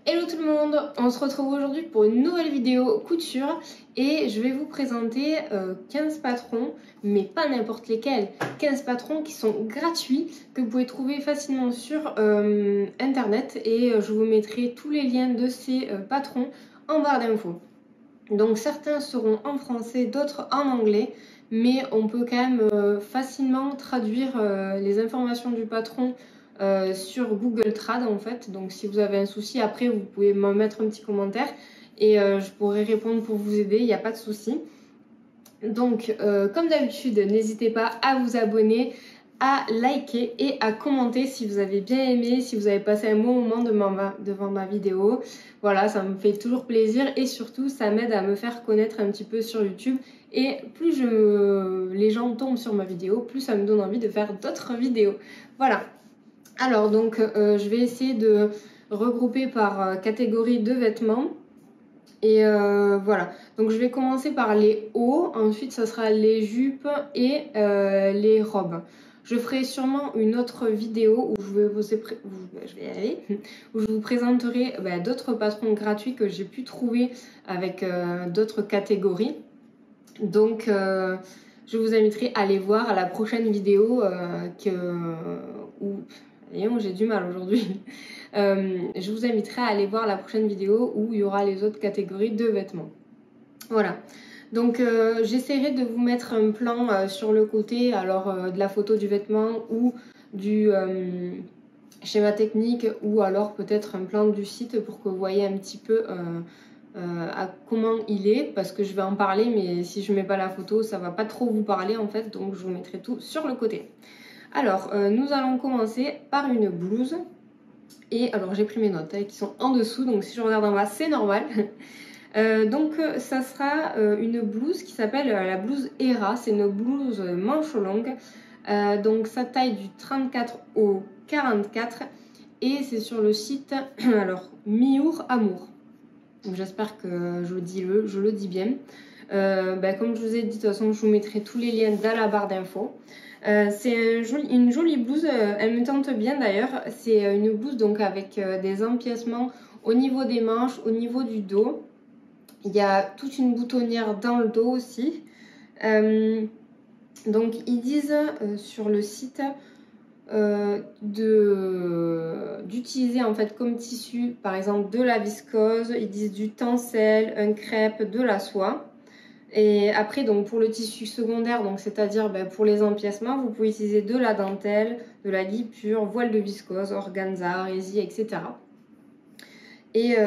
Hello tout le monde, on se retrouve aujourd'hui pour une nouvelle vidéo couture et je vais vous présenter 15 patrons, mais pas n'importe lesquels, 15 patrons qui sont gratuits, que vous pouvez trouver facilement sur internet et je vous mettrai tous les liens de ces patrons en barre d'infos. Donc certains seront en français, d'autres en anglais, mais on peut quand même facilement traduire les informations du patron sur Google Trad en fait. Donc si vous avez un souci, après vous pouvez me mettre un petit commentaire et je pourrai répondre pour vous aider, il n'y a pas de souci. Donc comme d'habitude, n'hésitez pas à vous abonner, à liker et à commenter si vous avez bien aimé, si vous avez passé un bon moment devant ma vidéo. Voilà, ça me fait toujours plaisir et surtout ça m'aide à me faire connaître un petit peu sur YouTube. Et plus les gens tombent sur ma vidéo, plus ça me donne envie de faire d'autres vidéos. Voilà. Alors donc je vais essayer de regrouper par catégorie de vêtements. Et voilà, donc je vais commencer par les hauts, ensuite ça sera les jupes et les robes. Je ferai sûrement une autre vidéo où je vous présenterai d'autres patrons gratuits que j'ai pu trouver avec d'autres catégories. Donc je vous inviterai à aller voir à la prochaine vidéo j'ai du mal aujourd'hui. Je vous inviterai à aller voir la prochaine vidéo où il y aura les autres catégories de vêtements. Voilà. Donc j'essaierai de vous mettre un plan sur le côté, alors de la photo du vêtement ou du schéma technique ou alors peut-être un plan du site pour que vous voyez un petit peu à comment il est, parce que je vais en parler mais si je mets pas la photo ça va pas trop vous parler en fait, donc je vous mettrai tout sur le côté. Alors nous allons commencer par une blouse. Et alors j'ai pris mes notes qui sont en dessous, donc si je regarde en bas c'est normal. Donc ça sera une blouse qui s'appelle la blouse Hera, c'est une blouse manche longue. Donc ça taille du 34 au 44 et c'est sur le site alors Miour Amour. J'espère que je le dis bien. Comme je vous ai dit, de toute façon je vous mettrai tous les liens dans la barre d'infos. C'est une jolie blouse, elle me tente bien d'ailleurs. C'est une blouse donc avec des empiècements au niveau des manches, au niveau du dos. Il y a toute une boutonnière dans le dos aussi. Donc ils disent sur le site d'utiliser en fait comme tissu par exemple de la viscose, ils disent du tencel, un crêpe, de la soie. Et après donc pour le tissu secondaire, donc c'est-à-dire pour les empiècements, vous pouvez utiliser de la dentelle, de la guipure, voile de viscose, organza, rési, etc. Et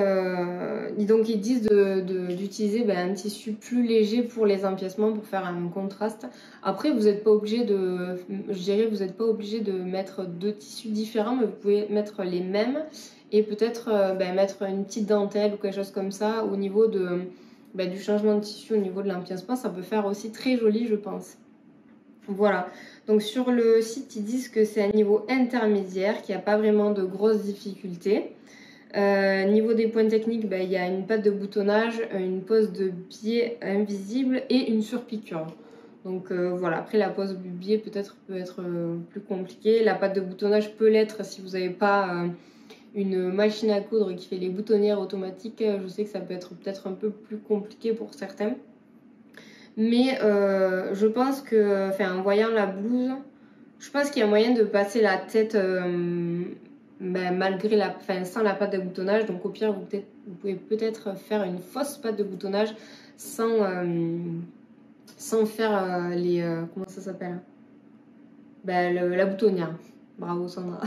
donc ils disent d'utiliser un tissu plus léger pour les empiècements pour faire un contraste. Après vous n'êtes pas obligé vous n'êtes pas obligé de mettre deux tissus différents, mais vous pouvez mettre les mêmes et peut-être mettre une petite dentelle ou quelque chose comme ça au niveau du changement de tissu, au niveau de l'empiècement. Ça peut faire aussi très joli je pense. Voilà, donc sur le site ils disent que c'est un niveau intermédiaire, qu'il n'y a pas vraiment de grosses difficultés. Niveau des points techniques, il y a une patte de boutonnage, une pose de biais invisible et une surpiqûre. Donc voilà, après la pose du biais peut être plus compliquée. La patte de boutonnage peut l'être si vous n'avez pas une machine à coudre qui fait les boutonnières automatiques. Je sais que ça peut être peut-être un peu plus compliqué pour certains. Mais je pense que, en voyant la blouse, je pense qu'il y a moyen de passer la tête malgré sans la patte de boutonnage. Donc au pire vous pouvez peut-être faire une fausse patte de boutonnage sans faire comment ça s'appelle, la boutonnière. Bravo Sandra.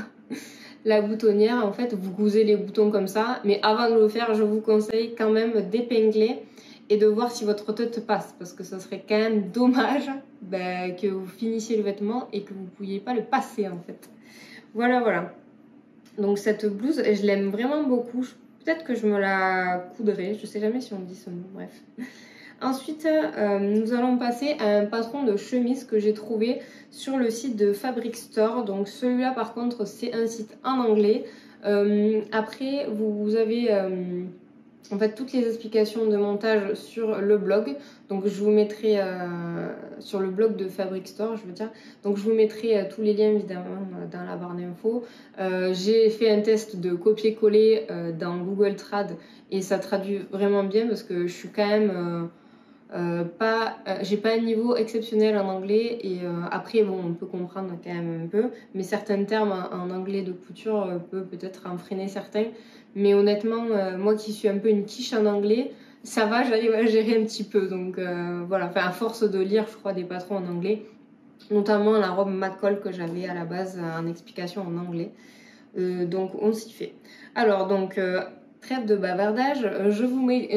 La boutonnière, en fait vous cousez les boutons comme ça, mais avant de le faire je vous conseille quand même d'épingler et de voir si votre tête passe, parce que ça serait quand même dommage que vous finissiez le vêtement et que vous ne pouviez pas le passer en fait. Voilà. Donc cette blouse, je l'aime vraiment beaucoup. Peut-être que je me la coudrai. Je sais jamais si on dit ce mot. Bref. Ensuite, nous allons passer à un patron de chemise que j'ai trouvé sur le site de Fabric Store. Donc celui-là, par contre, c'est un site en anglais. Après, vous avez en fait toutes les explications de montage sur le blog. Donc je vous mettrai sur le blog de Fabric Store, je veux dire. Donc je vous mettrai tous les liens évidemment dans la barre d'infos. J'ai fait un test de copier-coller dans Google Trad et ça traduit vraiment bien parce que je suis quand même j'ai pas un niveau exceptionnel en anglais et après bon on peut comprendre quand même un peu, mais certains termes en anglais de couture peut peut-être en freiner certains. Mais honnêtement, moi qui suis un peu une quiche en anglais, ça va, j'arrive à gérer un petit peu. Donc voilà, enfin, à force de lire, je crois, des patrons en anglais, notamment la robe McCall que j'avais à la base en explication en anglais. Donc on s'y fait. Alors donc trêve de bavardage, je vous mets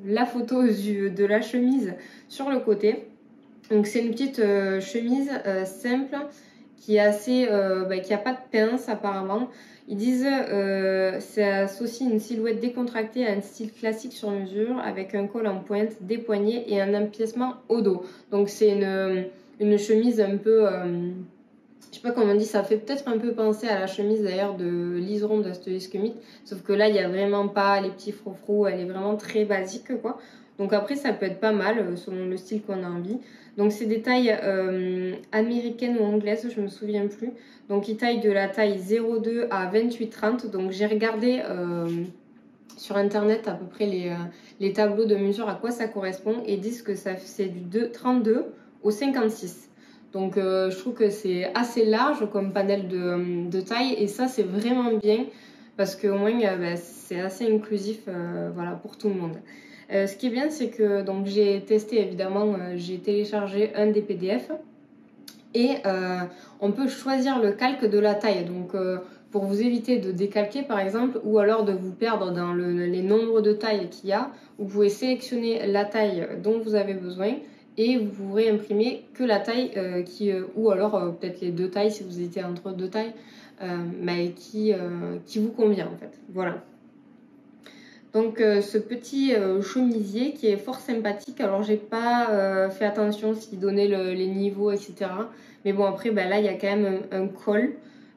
la photo de la chemise sur le côté. Donc c'est une petite chemise simple qui est assez, qui a pas de pince apparemment. Ils disent ça associe une silhouette décontractée à un style classique sur mesure avec un col en pointe, des poignets et un empiècement au dos. Donc c'est une chemise un peu je sais pas comment on dit, ça fait peut-être un peu penser à la chemise d'ailleurs de Liseron d'Astolisk Mythe, sauf que là il n'y a vraiment pas les petits froufrous, elle est vraiment très basique quoi. Donc après ça peut être pas mal selon le style qu'on a envie. Donc c'est des tailles américaines ou anglaises, je me souviens plus. Donc ils taillent de la taille 0,2 à 28,30. Donc j'ai regardé sur internet à peu près les tableaux de mesure à quoi ça correspond et disent que c'est du 32 au 56. Donc je trouve que c'est assez large comme panel de taille et ça c'est vraiment bien parce qu'au moins c'est assez inclusif voilà, pour tout le monde. Ce qui est bien c'est que donc j'ai testé évidemment, j'ai téléchargé un des PDF et on peut choisir le calque de la taille. Donc pour vous éviter de décalquer par exemple ou alors de vous perdre dans les nombres de tailles qu'il y a, vous pouvez sélectionner la taille dont vous avez besoin et vous pourrez imprimer que la taille ou alors peut-être les deux tailles si vous hésitez entre deux tailles, mais qui vous convient en fait. Voilà. Donc ce petit chemisier qui est fort sympathique. Alors j'ai pas fait attention s'il donnait les niveaux, etc. Mais bon après là il y a quand même un col,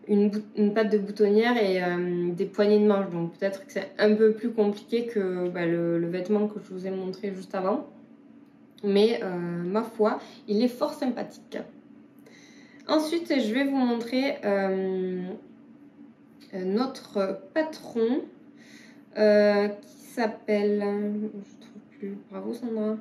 une patte de boutonnière et des poignées de manche. Donc peut-être que c'est un peu plus compliqué que le vêtement que je vous ai montré juste avant. Mais ma foi, il est fort sympathique. Ensuite, je vais vous montrer notre patron qui s'appelle... Je trouve plus. Bravo Sandra.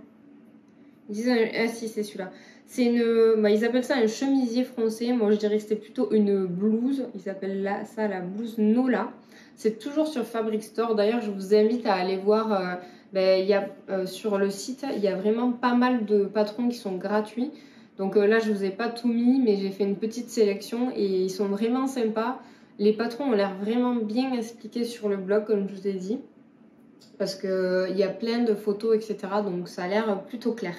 Ils disent ah si, c'est celui-là. C'est ils appellent ça un chemisier français. Moi, je dirais que c'était plutôt une blouse. Ils appellent ça la blouse Nola. C'est toujours sur Fabric Store. D'ailleurs, je vous invite à aller voir... sur le site, il y a vraiment pas mal de patrons qui sont gratuits. Donc là, je vous ai pas tout mis, mais j'ai fait une petite sélection et ils sont vraiment sympas. Les patrons ont l'air vraiment bien expliqués sur le blog, comme je vous ai dit, parce qu'il y a plein de photos, etc. Donc ça a l'air plutôt clair.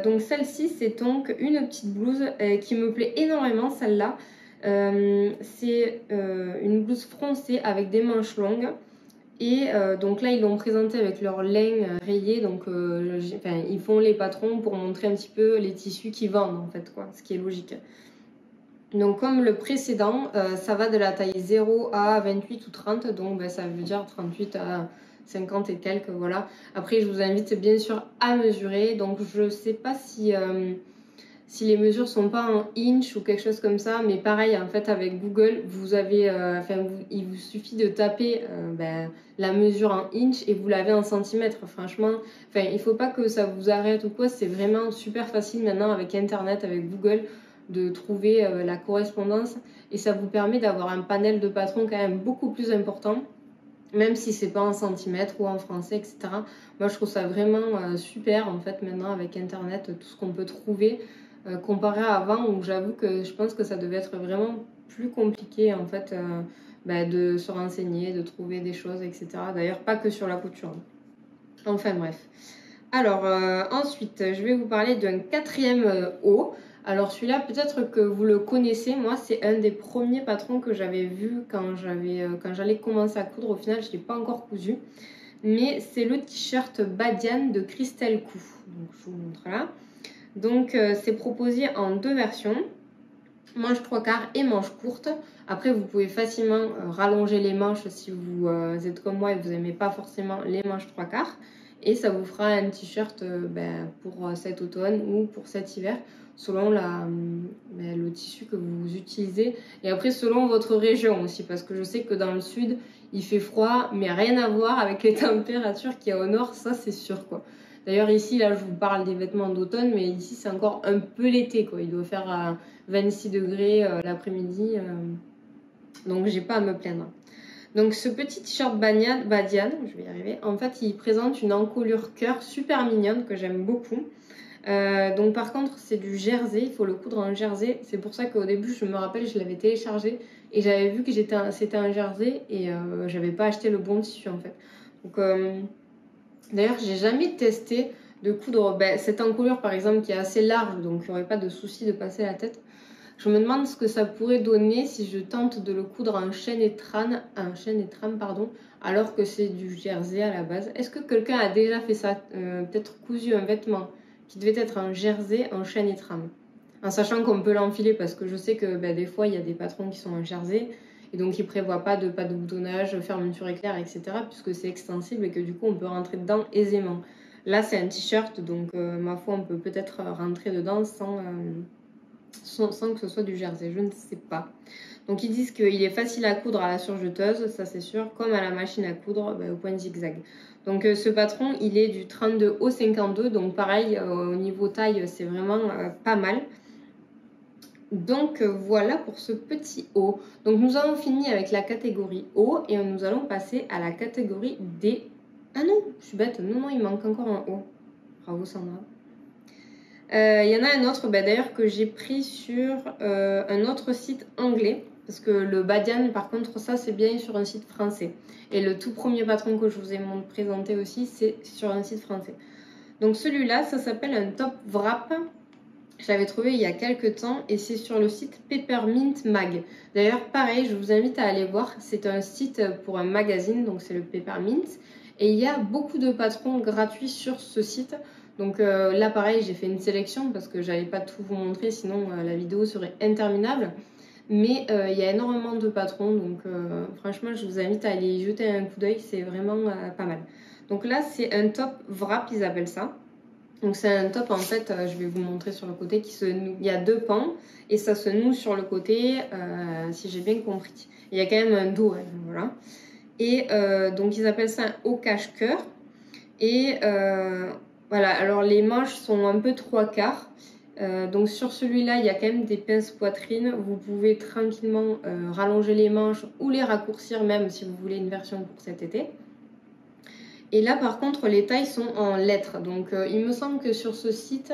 Donc celle-ci, c'est donc une petite blouse qui me plaît énormément, celle-là. C'est une blouse froncée avec des manches longues. Et donc là, ils l'ont présenté avec leur laine rayée. Donc ils font les patrons pour montrer un petit peu les tissus qu'ils vendent, en fait, quoi, ce qui est logique. Donc comme le précédent, ça va de la taille 0 à 28 ou 30. Donc ça veut dire 38 à 50 et quelques, voilà. Après, je vous invite bien sûr à mesurer. Donc je sais pas si les mesures sont pas en inch ou quelque chose comme ça, mais pareil en fait avec Google vous avez il vous suffit de taper la mesure en inch et vous l'avez en centimètres. Franchement, il faut pas que ça vous arrête ou quoi, c'est vraiment super facile maintenant avec internet, avec Google, de trouver la correspondance et ça vous permet d'avoir un panel de patrons quand même beaucoup plus important, même si c'est pas en centimètres ou en français, etc. Moi je trouve ça vraiment super en fait maintenant avec internet, tout ce qu'on peut trouver comparé à avant où j'avoue que je pense que ça devait être vraiment plus compliqué en fait de se renseigner, de trouver des choses, etc. D'ailleurs pas que sur la couture. Enfin bref. Alors ensuite je vais vous parler d'un quatrième haut. Alors celui-là peut-être que vous le connaissez, moi c'est un des premiers patrons que j'avais vu quand j'allais commencer à coudre. Au final je ne l'ai pas encore cousu. Mais c'est le t-shirt Badiane de Christelle Cou. Donc je vous montre là. Donc c'est proposé en deux versions. manches 3/4 et manches courtes. Après, vous pouvez facilement rallonger les manches si vous êtes comme moi et vous n'aimez pas forcément les manches 3/4. Et ça vous fera un t-shirt pour cet automne ou pour cet hiver, selon le tissu que vous utilisez. Et après, selon votre région aussi, parce que je sais que dans le sud, il fait froid, mais rien à voir avec les températures qu'il y a au nord, ça c'est sûr quoi. D'ailleurs ici, là, je vous parle des vêtements d'automne, mais ici c'est encore un peu l'été quoi. Il doit faire 26 degrés l'après-midi, donc j'ai pas à me plaindre. Donc ce petit t-shirt Badiane, je vais y arriver, en fait il présente une encolure cœur super mignonne que j'aime beaucoup. Donc par contre c'est du jersey, il faut le coudre en jersey. C'est pour ça qu'au début je me rappelle je l'avais téléchargé et j'avais vu que c'était un jersey et j'avais pas acheté le bon tissu en fait. Donc d'ailleurs j'ai jamais testé de coudre cette encolure par exemple qui est assez large, donc il n'y aurait pas de souci de passer la tête. Je me demande ce que ça pourrait donner si je tente de le coudre en chaîne et trame, alors que c'est du jersey à la base. Est-ce que quelqu'un a déjà fait ça, peut-être cousu un vêtement qui devait être un jersey en chaîne et trame, en sachant qu'on peut l'enfiler, parce que je sais que des fois il y a des patrons qui sont en jersey et donc ils prévoient pas de boutonnage, fermeture éclair, etc. puisque c'est extensible et que du coup on peut rentrer dedans aisément. Là c'est un t-shirt, donc ma foi on peut peut-être rentrer dedans sans que ce soit du jersey, je ne sais pas. Donc ils disent qu'il est facile à coudre à la surjeteuse, ça c'est sûr, comme à la machine à coudre au point zigzag. Donc ce patron il est du 32 au 52, donc pareil au niveau taille c'est vraiment pas mal. Donc voilà pour ce petit haut. Donc nous avons fini avec la catégorie haut et nous allons passer à la catégorie D. Ah non, je suis bête, non, il manque encore un haut. Bravo Sandra. Il y en a un autre d'ailleurs que j'ai pris sur un autre site anglais, parce que le Badiane par contre ça c'est bien sur un site français, et le tout premier patron que je vous ai présenté aussi c'est sur un site français. Donc celui-là ça s'appelle un top wrap, je l'avais trouvé il y a quelques temps et c'est sur le site Peppermint Mag. D'ailleurs pareil, je vous invite à aller voir, c'est un site pour un magazine, donc c'est le Peppermint, et il y a beaucoup de patrons gratuits sur ce site. Donc là pareil j'ai fait une sélection parce que j'allais pas tout vous montrer sinon la vidéo serait interminable, mais il y a énormément de patrons, donc franchement je vous invite à aller y jeter un coup d'œil, c'est vraiment pas mal. Donc là c'est un top wrap ils appellent ça. Donc c'est un top en fait, je vais vous montrer sur le côté, il y a deux pans et ça se noue sur le côté, si j'ai bien compris. Il y a quand même un dos, hein, voilà. Et donc ils appellent ça un haut cache-cœur. Et voilà, alors les manches sont un peu 3/4. Donc sur celui-là, il y a quand même des pinces poitrine. Vous pouvez tranquillement rallonger les manches ou les raccourcir même si vous voulez une version pour cet été. Et là par contre, les tailles sont en lettres. Donc il me semble que sur ce site,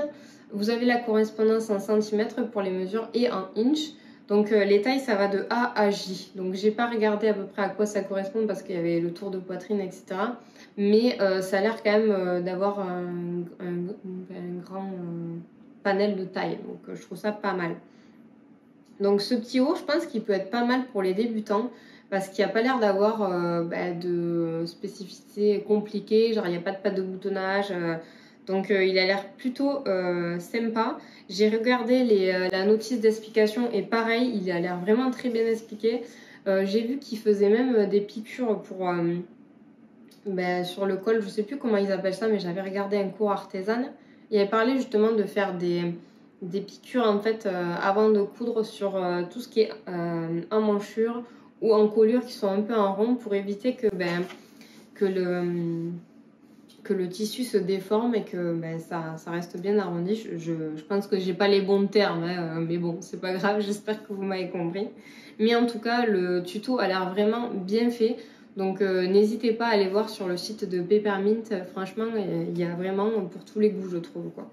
vous avez la correspondance en centimètres pour les mesures et en inch. Donc les tailles, ça va de A à J. Donc j'ai pas regardé à peu près à quoi ça correspond parce qu'il y avait le tour de poitrine, etc. Mais ça a l'air quand même d'avoir un grand panel de taille. Donc je trouve ça pas mal. Donc ce petit haut, je pense qu'il peut être pas mal pour les débutants parce qu'il n'y a pas l'air d'avoir de spécificité compliquée. Genre il n'y a pas de patte de boutonnage. Donc il a l'air plutôt sympa. J'ai regardé la notice d'explication et pareil, il a l'air vraiment très bien expliqué. J'ai vu qu'il faisait même des piqûres pour sur le col, je sais plus comment ils appellent ça, mais j'avais regardé un cours artisan. Il avait parlé justement de faire des piqûres en fait avant de coudre sur tout ce qui est en manchure ou en colure qui sont un peu en rond pour éviter que le tissu se déforme et que ça reste bien arrondi. Je pense que j'ai pas les bons termes, hein, mais bon, c'est pas grave, j'espère que vous m'avez compris. Mais en tout cas, le tuto a l'air vraiment bien fait. Donc n'hésitez pas à aller voir sur le site de Peppermint. Franchement, il y a vraiment pour tous les goûts, je trouve, quoi.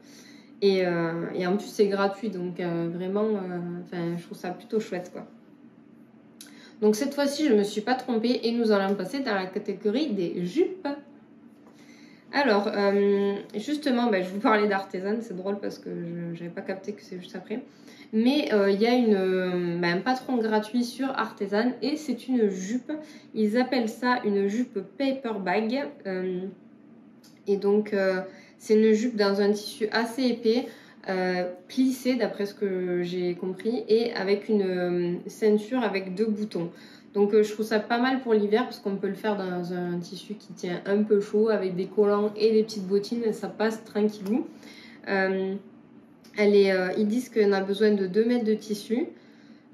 Et en plus, c'est gratuit, donc vraiment, je trouve ça plutôt chouette, quoi. Donc cette fois-ci, je ne me suis pas trompée et nous allons passer dans la catégorie des jupes. Alors, justement, je vous parlais d'artisan, c'est drôle parce que je n'avais pas capté que c'est juste après. Mais il y a un patron gratuit sur Artisan et c'est une jupe. Ils appellent ça une jupe paper bag. Et donc, c'est une jupe dans un tissu assez épais plissé d'après ce que j'ai compris, et avec une ceinture avec 2 boutons. Donc je trouve ça pas mal pour l'hiver parce qu'on peut le faire dans un tissu qui tient un peu chaud avec des collants et des petites bottines, ça passe tranquillou. Ils disent qu'on a besoin de 2 mètres de tissu.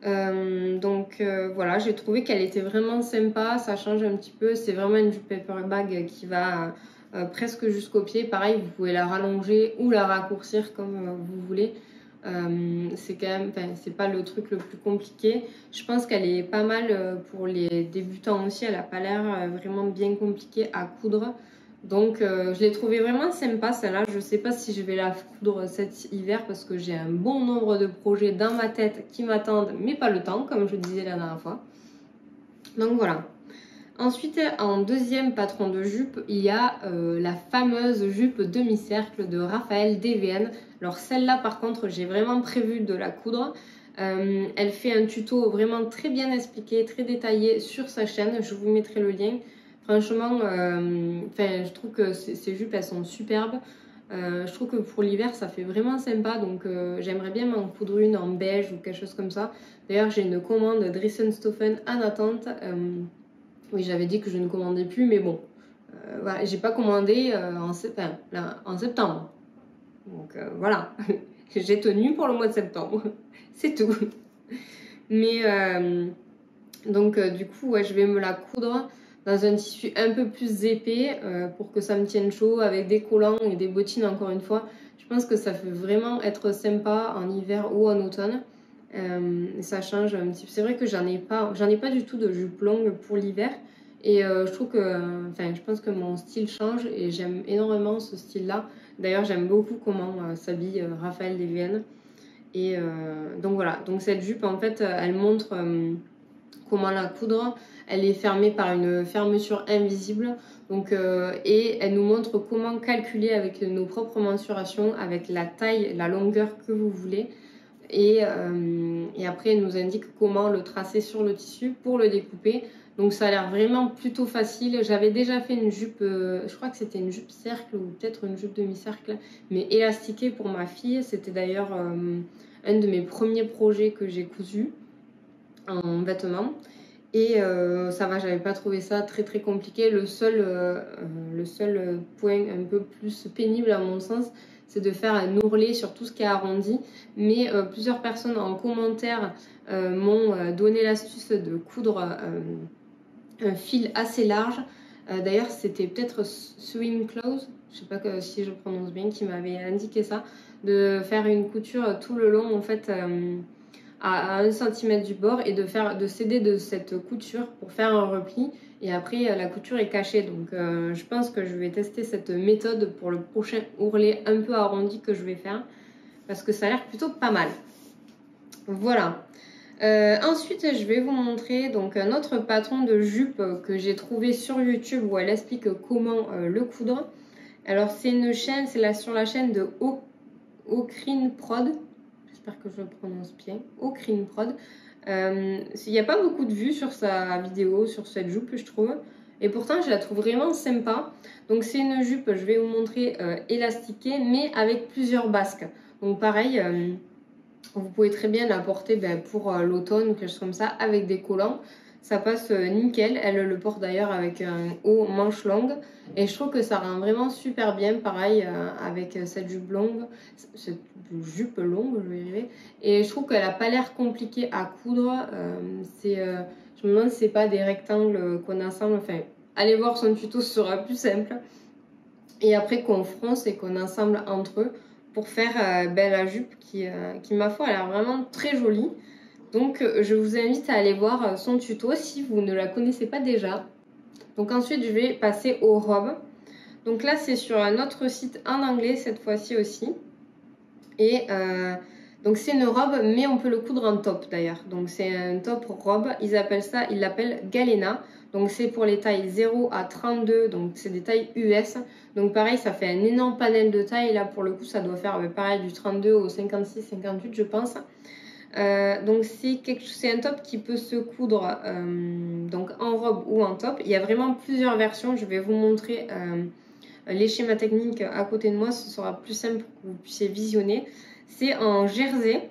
Voilà, j'ai trouvé qu'elle était vraiment sympa, ça change un petit peu, c'est vraiment une jupe paper bag qui va presque jusqu'au pied. Pareil, vous pouvez la rallonger ou la raccourcir comme vous voulez. C'est quand même, c'est pas le truc le plus compliqué. Je pense qu'elle est pas mal pour les débutants aussi, elle a pas l'air vraiment bien compliquée à coudre. Donc je l'ai trouvée vraiment sympa celle-là. Je sais pas si je vais la coudre cet hiver parce que j'ai un bon nombre de projets dans ma tête qui m'attendent, mais pas le temps, comme je disais la dernière fois. Donc voilà. Ensuite, en deuxième patron de jupe, il y a la fameuse jupe demi-cercle de Raphaël DVN. Alors celle-là, par contre, j'ai vraiment prévu de la coudre. Elle fait un tuto vraiment très bien expliqué, très détaillé sur sa chaîne. Je vous mettrai le lien. Franchement, je trouve que ces jupes, elles sont superbes. Je trouve que pour l'hiver, ça fait vraiment sympa. Donc, j'aimerais bien m'en coudre une en beige ou quelque chose comme ça. D'ailleurs, j'ai une commande Dressenstoffen en attente. Oui, j'avais dit que je ne commandais plus, mais bon. Voilà, j'ai pas commandé en septembre. Donc, voilà. J'ai tenu pour le mois de septembre. C'est tout. Mais, du coup, ouais, je vais me la coudre dans un tissu un peu plus épais pour que ça me tienne chaud avec des collants et des bottines encore une fois. Je pense que ça peut vraiment être sympa en hiver ou en automne. Ça change un petit peu. C'est vrai que j'en ai pas du tout de jupe longue pour l'hiver. Et je trouve que, je pense que mon style change et j'aime énormément ce style-là. D'ailleurs, j'aime beaucoup comment s'habille Raphaël Desviennes. Et donc voilà, donc cette jupe en fait, elle montre comment la coudre. Elle est fermée par une fermeture invisible. Donc, et elle nous montre comment calculer avec nos propres mensurations, avec la taille, la longueur que vous voulez. Et après, elle nous indique comment le tracer sur le tissu pour le découper. Donc ça a l'air vraiment plutôt facile. J'avais déjà fait une jupe, je crois que c'était une jupe cercle ou peut-être une jupe demi-cercle, mais élastiquée pour ma fille. C'était d'ailleurs un de mes premiers projets que j'ai cousu en vêtements. Et ça va, j'avais pas trouvé ça très très compliqué. Le seul point un peu plus pénible à mon sens, c'est de faire un ourlet sur tout ce qui est arrondi. Mais plusieurs personnes en commentaire m'ont donné l'astuce de coudre un fil assez large. D'ailleurs, c'était peut-être Swing Close, je sais pas si je prononce bien, qui m'avait indiqué ça, de faire une couture tout le long en fait à 1 cm du bord et de céder de cette couture pour faire un repli. Et après, la couture est cachée. Donc, je pense que je vais tester cette méthode pour le prochain ourlet un peu arrondi que je vais faire. Parce que ça a l'air plutôt pas mal. Voilà. Ensuite, je vais vous montrer donc un autre patron de jupe que j'ai trouvé sur YouTube où elle explique comment le coudre. Alors, c'est une chaîne, sur la chaîne de Ocrine Prod. J'espère que je le prononce bien. Ocrine Prod. Il n'y a pas beaucoup de vues sur sa vidéo, sur cette jupe, je trouve. Et pourtant, je la trouve vraiment sympa. Donc, c'est une jupe, je vais vous montrer, élastiquée, mais avec plusieurs basques. Donc, pareil, vous pouvez très bien la porter pour l'automne ou quelque chose comme ça, avec des collants. Ça passe nickel. Elle le porte d'ailleurs avec un haut manche longue. Et je trouve que ça rend vraiment super bien, pareil, avec cette jupe longue. Cette jupe longue, je vais y arriver. Et je trouve qu'elle n'a pas l'air compliquée à coudre. Je me demande si c'est pas des rectangles qu'on assemble. Enfin, allez voir son tuto, ce sera plus simple. Et après qu'on fronce et qu'on assemble entre eux pour faire la jupe qui ma foi, a l'air vraiment très jolie. Donc, je vous invite à aller voir son tuto si vous ne la connaissez pas déjà. Donc ensuite, je vais passer aux robes. Donc là, c'est sur un autre site en anglais cette fois-ci aussi. Et donc c'est une robe, mais on peut le coudre en top d'ailleurs. Donc c'est un top robe, ils l'appellent Galena. Donc c'est pour les tailles 0 à 32, donc c'est des tailles US. Donc pareil, ça fait un énorme panel de taille. Là pour le coup, ça doit faire pareil du 32 au 56-58 je pense. Donc c'est un top qui peut se coudre donc en robe ou en top. Il y a vraiment plusieurs versions. Je vais vous montrer les schémas techniques à côté de moi. Ce sera plus simple pour que vous puissiez visionner. C'est en jersey.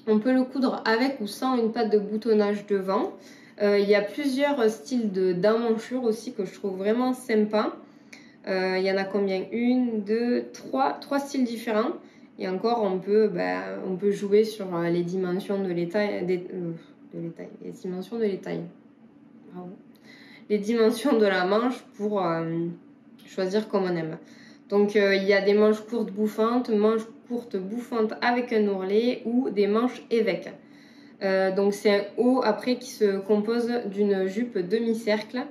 On peut le coudre avec ou sans une patte de boutonnage devant. Il y a plusieurs styles d'emmanchure aussi que je trouve vraiment sympa. Il y en a combien? Une, deux, trois styles différents. Et encore, on peut jouer sur les dimensions de l'étail, les dimensions de l'étail. Bravo. Les dimensions de la manche pour choisir comme on aime. Donc il y a des manches courtes bouffantes, manches courtes bouffantes avec un ourlet ou des manches évêques. Donc c'est un haut après qui se compose d'une jupe demi-cercle.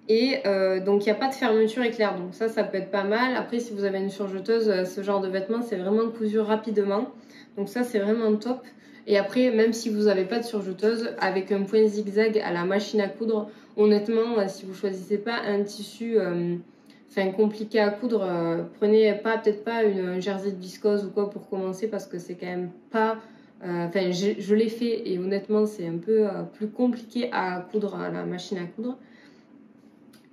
Et donc il n'y a pas de fermeture éclair, donc ça peut être pas mal. Après si vous avez une surjeteuse, ce genre de vêtements c'est vraiment cousu rapidement, donc ça c'est vraiment top. Et après même si vous n'avez pas de surjeteuse, avec un point zigzag à la machine à coudre, honnêtement si vous choisissez pas un tissu compliqué à coudre, prenez peut-être pas une jersey de viscose ou quoi pour commencer, parce que c'est quand même pas... je l'ai fait et honnêtement c'est un peu plus compliqué à coudre à la machine à coudre.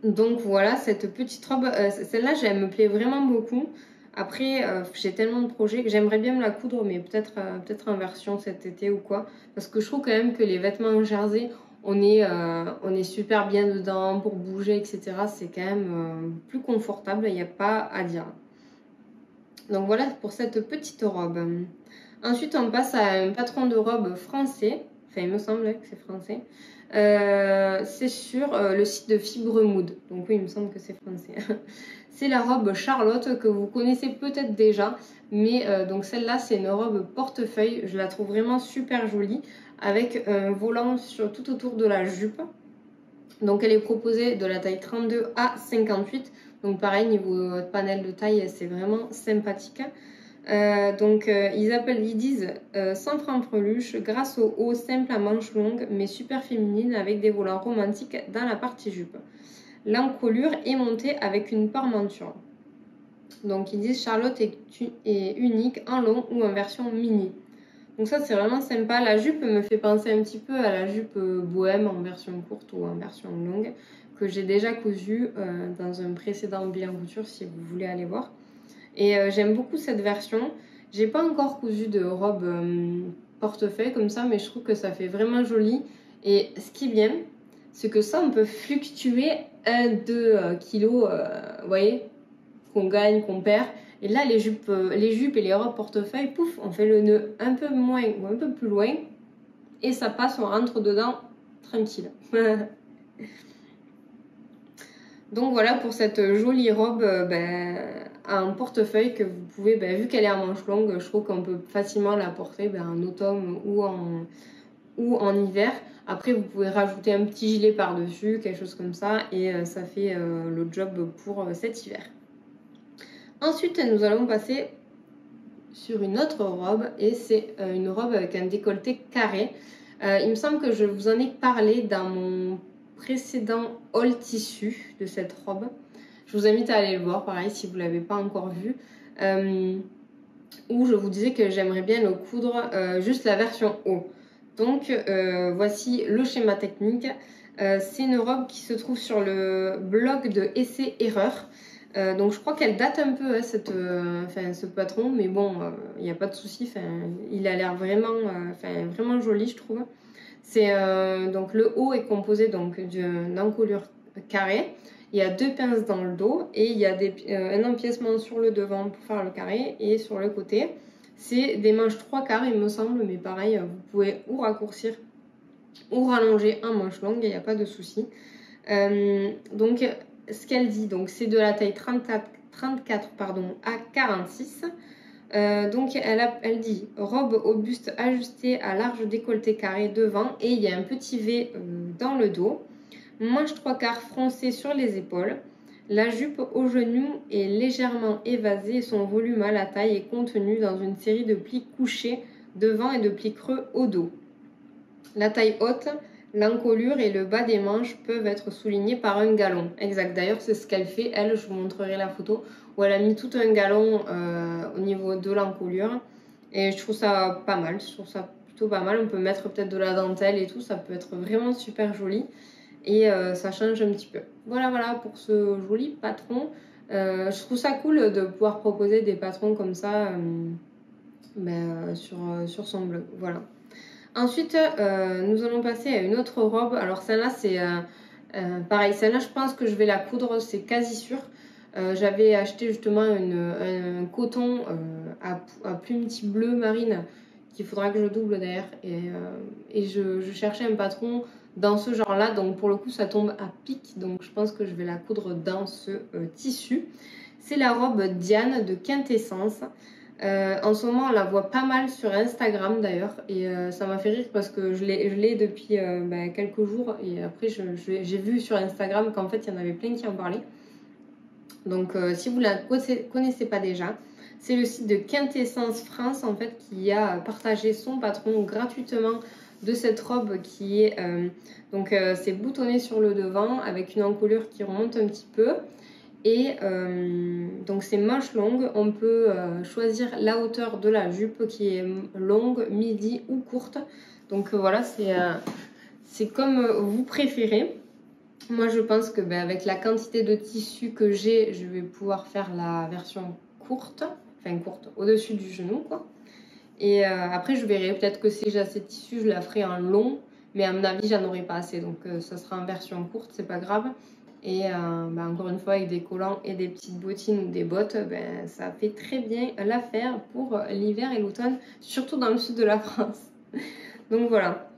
Donc voilà, cette petite robe, celle-là, elle me plaît vraiment beaucoup. Après, j'ai tellement de projets que j'aimerais bien me la coudre, mais peut-être en version cet été ou quoi. Parce que je trouve quand même que les vêtements en jersey, on est super bien dedans pour bouger, etc. C'est quand même plus confortable, il n'y a pas à dire. Donc voilà pour cette petite robe. Ensuite, on passe à un patron de robe français. Enfin, il me semble que c'est français. C'est sur le site de Fibre Mood. Donc oui, il me semble que c'est français. C'est la robe Charlotte que vous connaissez peut-être déjà. Mais donc celle-là, c'est une robe portefeuille. Je la trouve vraiment super jolie. Avec un volant tout autour de la jupe. Donc elle est proposée de la taille 32 à 58. Donc pareil, niveau panel de taille, c'est vraiment sympathique. Ils disent sans franpreluche, grâce au haut simple à manches longues mais super féminine avec des volants romantiques dans la partie jupe. L'encolure est montée avec une parmenture. Donc ils disent Charlotte est unique en long ou en version mini. Donc ça c'est vraiment sympa. La jupe me fait penser un petit peu à la jupe bohème en version courte ou en version longue que j'ai déjà cousue dans un précédent bilan couture si vous voulez aller voir. Et j'aime beaucoup cette version. J'ai pas encore cousu de robe portefeuille comme ça, mais je trouve que ça fait vraiment joli. Et ce qui est bien, c'est que ça, on peut fluctuer 1-2 kilos, vous voyez, qu'on gagne, qu'on perd. Et là, les jupes et les robes portefeuille, pouf, on fait le nœud un peu moins ou un peu plus loin. Et ça passe, on rentre dedans tranquille. Donc voilà pour cette jolie robe en portefeuille que vous pouvez, vu qu'elle est en manche longue, je trouve qu'on peut facilement la porter en automne ou en hiver. Après vous pouvez rajouter un petit gilet par-dessus, quelque chose comme ça, et ça fait le job pour cet hiver. Ensuite nous allons passer sur une autre robe, et c'est une robe avec un décolleté carré. Il me semble que je vous en ai parlé dans mon précédent haul tissu de cette robe. Je vous invite à aller le voir, pareil, si vous ne l'avez pas encore vu. Où je vous disais que j'aimerais bien le coudre juste la version haut. Donc, voici le schéma technique. C'est une robe qui se trouve sur le blog de Essai Erreur. Donc, je crois qu'elle date un peu, ce patron, mais bon, il n'y a pas de souci. Il a l'air vraiment joli, je trouve. Donc le haut est composé d'une encolure carrée. Il y a 2 pinces dans le dos et il y a un empiècement sur le devant pour faire le carré, et sur le côté c'est des manches 3/4 il me semble, mais pareil vous pouvez ou raccourcir ou rallonger en manche longue, il n'y a pas de souci. Donc ce qu'elle dit, donc c'est de la taille 34 à 46. Donc elle dit robe au buste ajusté à large décolleté carré devant, et il y a un petit V dans le dos, manche 3/4 froncée sur les épaules, la jupe au genou est légèrement évasée et son volume à la taille est contenu dans une série de plis couchés devant et de plis creux au dos. La taille haute, l'encolure et le bas des manches peuvent être soulignés par un galon. Exact, d'ailleurs c'est ce qu'elle fait, elle, je vous montrerai la photo où elle a mis tout un galon au niveau de l'encolure, et je trouve ça pas mal, je trouve ça plutôt pas mal. On peut mettre peut-être de la dentelle et tout, ça peut être vraiment super joli, et ça change un petit peu. Voilà pour ce joli patron. Je trouve ça cool de pouvoir proposer des patrons comme ça sur son blog. Voilà. Ensuite, nous allons passer à une autre robe. Alors celle-là, c'est pareil. Celle-là, je pense que je vais la coudre, c'est quasi sûr. J'avais acheté justement un coton à plume petit bleu marine qu'il faudra que je double d'ailleurs. Et je cherchais un patron dans ce genre-là. Donc pour le coup, ça tombe à pic. Donc je pense que je vais la coudre dans ce tissu. C'est la robe Diane de Quintessence. En ce moment, on la voit pas mal sur Instagram d'ailleurs, et ça m'a fait rire parce que je l'ai depuis quelques jours, et après j'ai vu sur Instagram qu'en fait il y en avait plein qui en parlaient. Donc si vous la connaissez pas déjà, c'est le site de Quintessence France en fait qui a partagé son patron gratuitement de cette robe qui est c'est boutonné sur le devant avec une encolure qui remonte un petit peu. Et donc c'est manches longues, on peut choisir la hauteur de la jupe qui est longue, midi ou courte. Donc voilà, c'est comme vous préférez. Moi je pense que avec la quantité de tissu que j'ai, je vais pouvoir faire la version courte, enfin courte, au-dessus du genou quoi. Et après je verrai, peut-être que si j'ai assez de tissu, je la ferai en long, mais à mon avis j'en aurai pas assez, donc ça sera en version courte, c'est pas grave. Et encore une fois, avec des collants et des petites bottines ou des bottes, ça fait très bien l'affaire pour l'hiver et l'automne, surtout dans le sud de la France. Donc voilà,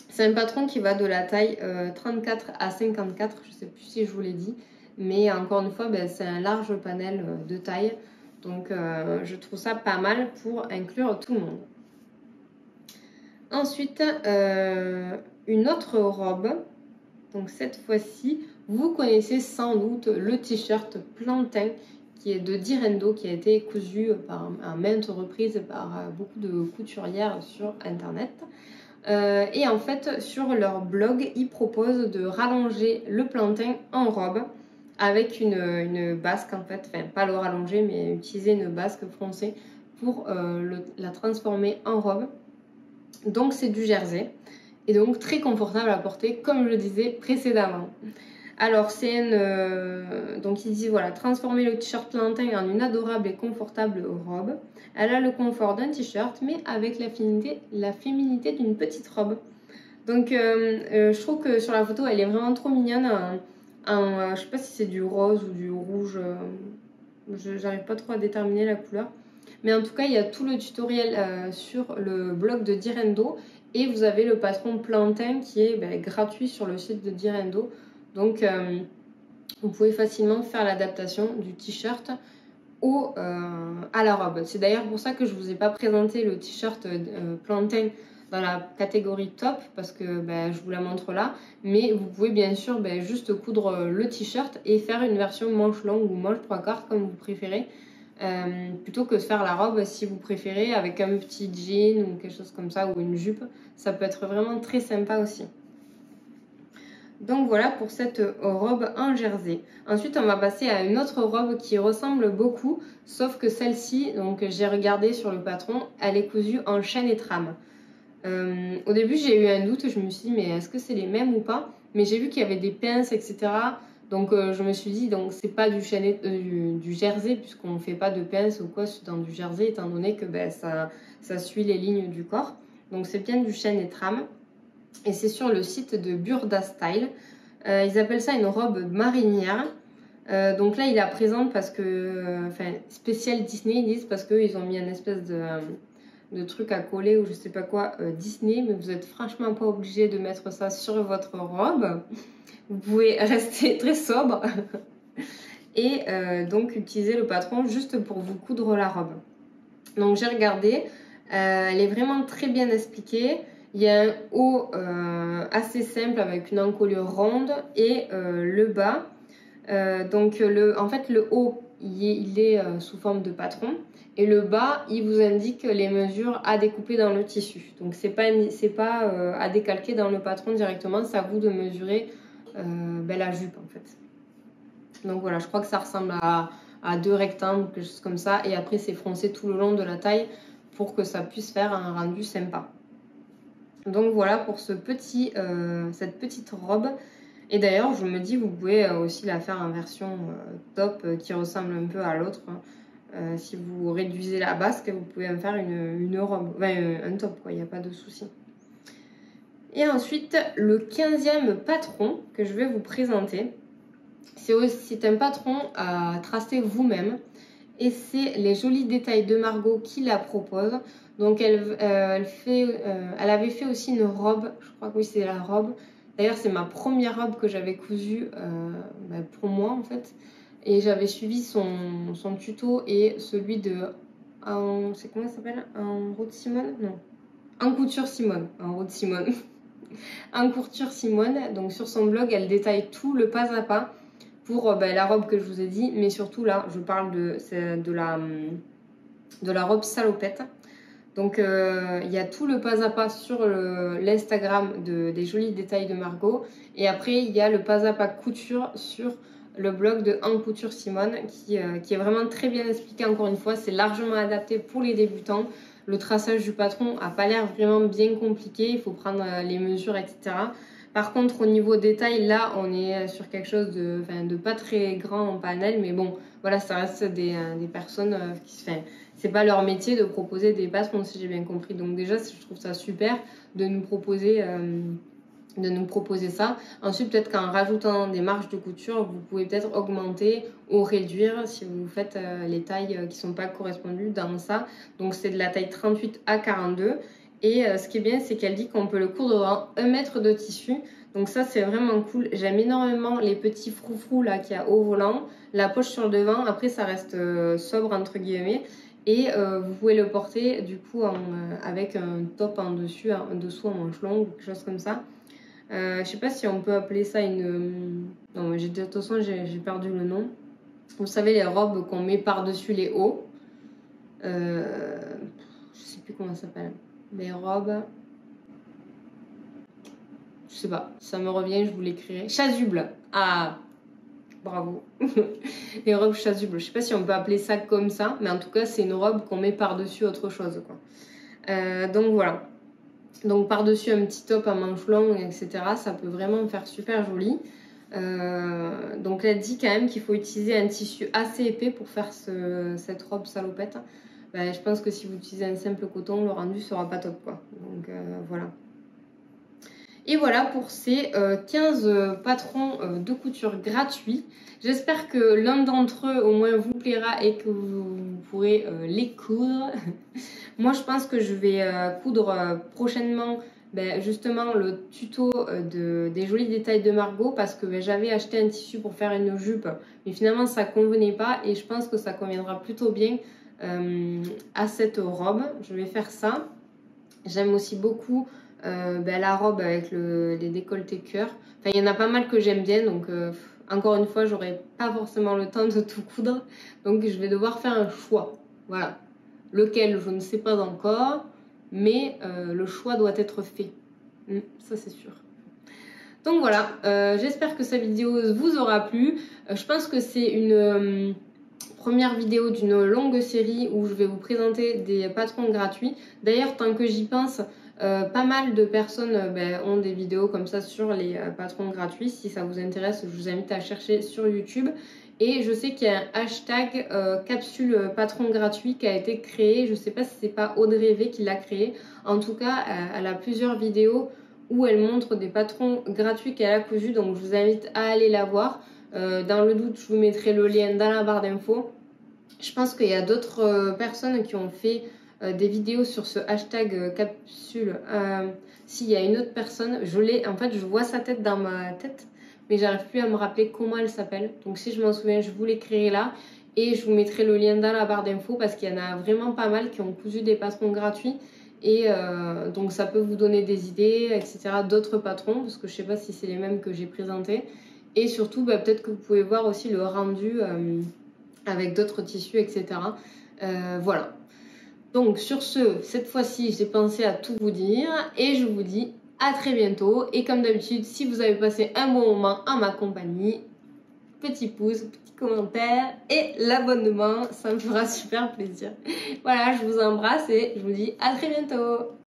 c'est un patron qui va de la taille 34 à 54, je ne sais plus si je vous l'ai dit, mais encore une fois, c'est un large panel de taille, donc je trouve ça pas mal pour inclure tout le monde. Ensuite, une autre robe, donc cette fois-ci, vous connaissez sans doute le t-shirt plantain qui est de Direndo, qui a été cousu à maintes reprises par beaucoup de couturières sur internet. Et en fait, sur leur blog, ils proposent de rallonger le plantain en robe avec une basque en fait, enfin pas le rallonger, mais utiliser une basque froncée pour la transformer en robe. Donc c'est du jersey et donc très confortable à porter, comme je le disais précédemment. Alors, donc il dit voilà, transformer le t-shirt plantain en une adorable et confortable robe. Elle a le confort d'un t-shirt, mais avec la féminité d'une petite robe. Donc, je trouve que sur la photo, elle est vraiment trop mignonne. Je sais pas si c'est du rose ou du rouge. J'arrive pas trop à déterminer la couleur. Mais en tout cas, il y a tout le tutoriel sur le blog de Direndo. Et vous avez le patron plantain qui est gratuit sur le site de Direndo. Donc, vous pouvez facilement faire l'adaptation du t-shirt à la robe. C'est d'ailleurs pour ça que je ne vous ai pas présenté le t-shirt plantain dans la catégorie top, parce que je vous la montre là. Mais vous pouvez bien sûr juste coudre le t-shirt et faire une version manche longue ou manche 3/4 comme vous préférez. Plutôt que de faire la robe si vous préférez avec un petit jean ou quelque chose comme ça ou une jupe. Ça peut être vraiment très sympa aussi. Donc voilà pour cette robe en jersey. Ensuite on va passer à une autre robe qui ressemble beaucoup, sauf que celle-ci, donc j'ai regardé sur le patron, elle est cousue en chaîne et trame. Au début j'ai eu un doute, je me suis dit mais est-ce que c'est les mêmes ou pas? Mais j'ai vu qu'il y avait des pinces etc. Donc je me suis dit donc c'est pas du jersey puisqu'on ne fait pas de pinces ou quoi dans du jersey étant donné que ça suit les lignes du corps. Donc c'est bien du chaîne et trame. Et c'est sur le site de Burda Style. Ils appellent ça une robe marinière. Donc là, il la présente parce que, spécial Disney, ils disent parce qu'ils ont mis une espèce de truc à coller ou je sais pas quoi Disney, mais vous êtes franchement pas obligé de mettre ça sur votre robe. Vous pouvez rester très sobre et donc utiliser le patron juste pour vous coudre la robe. Donc j'ai regardé, elle est vraiment très bien expliquée. Il y a un haut assez simple avec une encolure ronde et le bas. En fait, le haut, il est sous forme de patron. Et le bas, il vous indique les mesures à découper dans le tissu. Donc, c'est pas à décalquer dans le patron directement. C'est à vous de mesurer la jupe, en fait. Donc, voilà, je crois que ça ressemble à 2 rectangles, quelque chose comme ça. Et après, c'est froncé tout le long de la taille pour que ça puisse faire un rendu sympa. Donc voilà pour cette petite robe. Et d'ailleurs, je me dis, vous pouvez aussi la faire en version top qui ressemble un peu à l'autre. Si vous réduisez la basque, vous pouvez en faire une robe, enfin un top, quoi, il n'y a pas de souci. Et ensuite, le 15e patron que je vais vous présenter, c'est un patron à tracer vous-même. Et c'est les jolis détails de Margot qui la propose. Donc elle avait fait aussi une robe, je crois que oui c'est la robe. D'ailleurs c'est ma première robe que j'avais cousue pour moi en fait. Et j'avais suivi son tuto et celui de... c'est comment ça s'appelle? En Route Simone? Non. En couture Simone. En Route Simone. En couture Simone. Donc sur son blog elle détaille tout le pas à pas pour la robe que je vous ai dit, mais surtout là, je parle de la robe salopette. Donc il y a tout le pas à pas sur l'Instagram des jolis détails de Margot. Et après, il y a le pas à pas couture sur le blog de En Couture Simone qui est vraiment très bien expliqué. Encore une fois, c'est largement adapté pour les débutants. Le traçage du patron n'a pas l'air vraiment bien compliqué. Il faut prendre les mesures, etc. Par contre, au niveau détail, là, on est sur quelque chose de pas très grand en panel, mais bon, voilà, ça reste des personnes c'est pas leur métier de proposer des patrons, si j'ai bien compris. Donc déjà, je trouve ça super de nous proposer ça. Ensuite, peut-être qu'en rajoutant des marges de couture, vous pouvez peut-être augmenter ou réduire si vous faites les tailles qui sont pas correspondues dans ça. Donc c'est de la taille 38 à 42. Et ce qui est bien, c'est qu'elle dit qu'on peut le coudre dans 1 mètre de tissu. Donc ça, c'est vraiment cool. J'aime énormément les petits froufrous là qu'il y a au volant, la poche sur le devant. Après, ça reste sobre entre guillemets. Et vous pouvez le porter du coup avec un top en dessous en manche longue, quelque chose comme ça. Je sais pas si on peut appeler ça une... Non, mais de toute façon, j'ai perdu le nom. Vous savez, les robes qu'on met par-dessus les hauts. Je sais plus comment ça s'appelle. Les robes... Je sais pas, ça me revient, je vous l'écrirai. Chasuble. Ah, bravo. Les robes chasuble. Je sais pas si on peut appeler ça comme ça, mais en tout cas, c'est une robe qu'on met par-dessus autre chose, quoi. Donc voilà. Donc par-dessus un petit top à manches longues, etc. Ça peut vraiment faire super joli. Donc elle dit quand même qu'il faut utiliser un tissu assez épais pour faire cette robe salopette. Je pense que si vous utilisez un simple coton, le rendu sera pas top, quoi. Donc voilà. Et voilà pour ces 15 patrons de couture gratuits. J'espère que l'un d'entre eux au moins vous plaira et que vous pourrez les coudre. Moi je pense que je vais coudre prochainement justement le tuto des jolis détails de Margot parce que j'avais acheté un tissu pour faire une jupe mais finalement ça convenait pas et je pense que ça conviendra plutôt bien à cette robe. Je vais faire ça. J'aime aussi beaucoup la robe avec les décolletés cœur. Enfin, il y en a pas mal que j'aime bien, donc encore une fois, j'aurai pas forcément le temps de tout coudre. Donc je vais devoir faire un choix. Voilà. Lequel, je ne sais pas encore, mais le choix doit être fait. Ça, c'est sûr. Donc voilà, j'espère que cette vidéo vous aura plu. Je pense que c'est une... première vidéo d'une longue série où je vais vous présenter des patrons gratuits. D'ailleurs, tant que j'y pense, pas mal de personnes ont des vidéos comme ça sur les patrons gratuits. Si ça vous intéresse, je vous invite à chercher sur YouTube. Et je sais qu'il y a un hashtag capsule patron gratuit qui a été créé. Je ne sais pas si c'est pas Audrey V qui l'a créé. En tout cas, elle a plusieurs vidéos où elle montre des patrons gratuits qu'elle a cousus. Donc je vous invite à aller la voir. Dans le doute, je vous mettrai le lien dans la barre d'infos. Je pense qu'il y a d'autres personnes qui ont fait des vidéos sur ce hashtag capsule. S'il y a une autre personne, en fait, je vois sa tête dans ma tête, mais j'arrive plus à me rappeler comment elle s'appelle. Donc si je m'en souviens, je vous l'écrirai là et je vous mettrai le lien dans la barre d'infos parce qu'il y en a vraiment pas mal qui ont cousu des patrons gratuits. Et donc ça peut vous donner des idées, etc. D'autres patrons, parce que je sais pas si c'est les mêmes que j'ai présentés. Et surtout, peut-être que vous pouvez voir aussi le rendu avec d'autres tissus, etc. Voilà. Donc sur ce, cette fois-ci, j'ai pensé à tout vous dire et je vous dis à très bientôt. Et comme d'habitude, si vous avez passé un bon moment en ma compagnie, petit pouce, petit commentaire et l'abonnement, ça me fera super plaisir. Voilà, je vous embrasse et je vous dis à très bientôt.